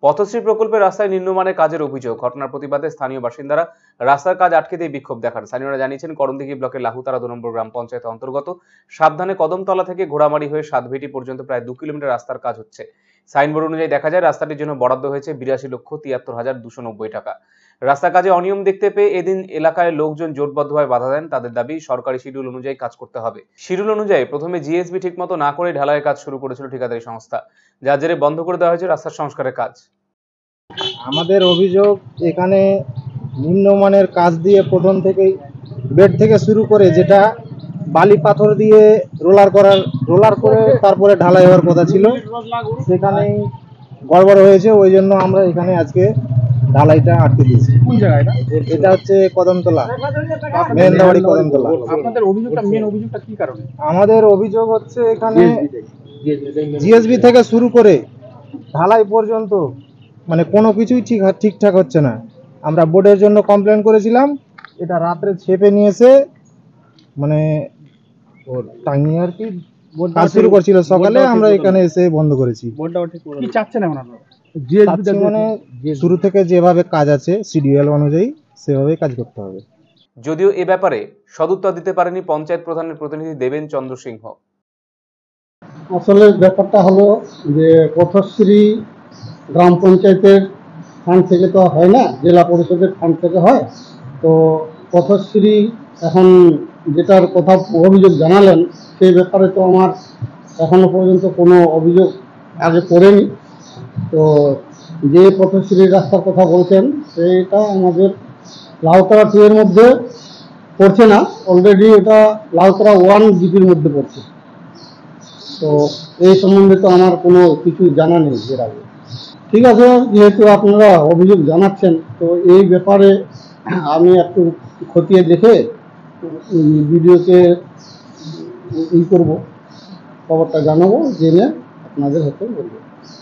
পথশ্রী প্রকল্পের রাস্তায় নিম্নমানের কাজের অভিযোগ। ঘটনার প্রতিবাদে স্থানীয় বাসিন্দারা রাস্তার কাজ আটকে দিয়ে বিক্ষোভ দেখান। স্থানীয়রা জানিয়েছেন, করণদিঘি ব্লকের লাহুতারা 2 নম্বর গ্রাম পঞ্চায়েতের অন্তর্গত সাবধানে কদমতলা থেকে ঘোড়ামারি হয়ে সাতভেটি পর্যন্ত প্রায় 2 কিলোমিটার রাস্তার কাজ হচ্ছে। সাইনবোর্ড অনুযায়ী দেখা যায় রাস্তাটির জন্য বরাদ্দ হয়েছে 82,73,290 টাকা। রাস্তা কাজে অনিয়ম দেখতে পেয়ে এদিন এলাকায় লোকজন জোটবদ্ধভাবে বাধা দেন। তাদের দাবি, সরকারি শিডিউল অনুযায়ী কাজ করতে হবে। শিডিউল অনুযায়ী প্রথমে জিএসবি ঠিকমতো না করে ঢালাইয়ের কাজ শুরু করেছিল ঠিকাদারি সংস্থা, যার জেরে বন্ধ করে দেওয়া হয়েছে রাস্তার সংস্কারের কাজ। আমাদের অভিযোগ, এখানে নিম্নমানের কাজ দিয়ে প্রথম থেকেই বেড থেকে শুরু করে যেটা বালি পাথর দিয়ে রোলার করে তারপরে ঢালাই হওয়ার কথা ছিল, সেখানেই গড়বড় হয়েছে। ওই জন্য আমরা এখানে আজকে ঢালাইটা আটকে দিয়েছি। কোন জায়গায় এটা হচ্ছে কদমতলা, মেহেন্দাবাড়ি কদমতলা। আপনাদের মেন অভিযোগটা কি কারণে? আমাদের অভিযোগ হচ্ছে এখানে জিএসবি থেকে শুরু করে ঢালাই পর্যন্ত মানে কোনো কিছুই ঠিকঠাক হচ্ছে না। আমরা বোর্ডের জন্য কমপ্লেন করেছিলাম, এটা রাত্রে ছেপে নিয়েছে, মানে টাঙিয়ে আর কি কাজ শুরু করছিল সকালে, আমরা এখানে এসে বন্ধ করেছি। কি চাচ্ছেন এখন আপনারা? মানে শুরু থেকে যেভাবে কাজ আছে শিডিউল অনুযায়ী সেভাবেই কাজ করতে হবে। যদিও এ ব্যাপারে সদুত্তর দিতে পারেনি পঞ্চায়েত প্রধানের প্রতিনিধি দেবেন চন্দ্র সিংহ। আসলে ব্যাপারটা হলো যে পথশ্রী গ্রাম পঞ্চায়েতের ফান্ড থেকে তো হয় না, জেলা পরিষদের ফান্ড থেকে হয়। তো পথশ্রী এখন যেটার কথা অভিযোগ জানালেন, সেই ব্যাপারে তো আমার এখনো পর্যন্ত কোনো অভিযোগ আগে করেনি। তো যে পথশ্রী রাস্তার কথা বলছেন সেটা আমাদের লাউতরা 2 এর মধ্যে পড়ছে না, অলরেডি এটা লাউতরা 1 জিপির মধ্যে পড়ছে। তো এই সম্বন্ধে তো আমার কোনো কিছু জানা নেই এর আগে। ঠিক আছে, যেহেতু আপনারা অভিযোগ জানাচ্ছেন, তো এই ব্যাপারে আমি একটু খতিয়ে দেখে ভিডিওকে করবো, খবরটা জানাবো, জেনে আপনাদের হতে বলবো।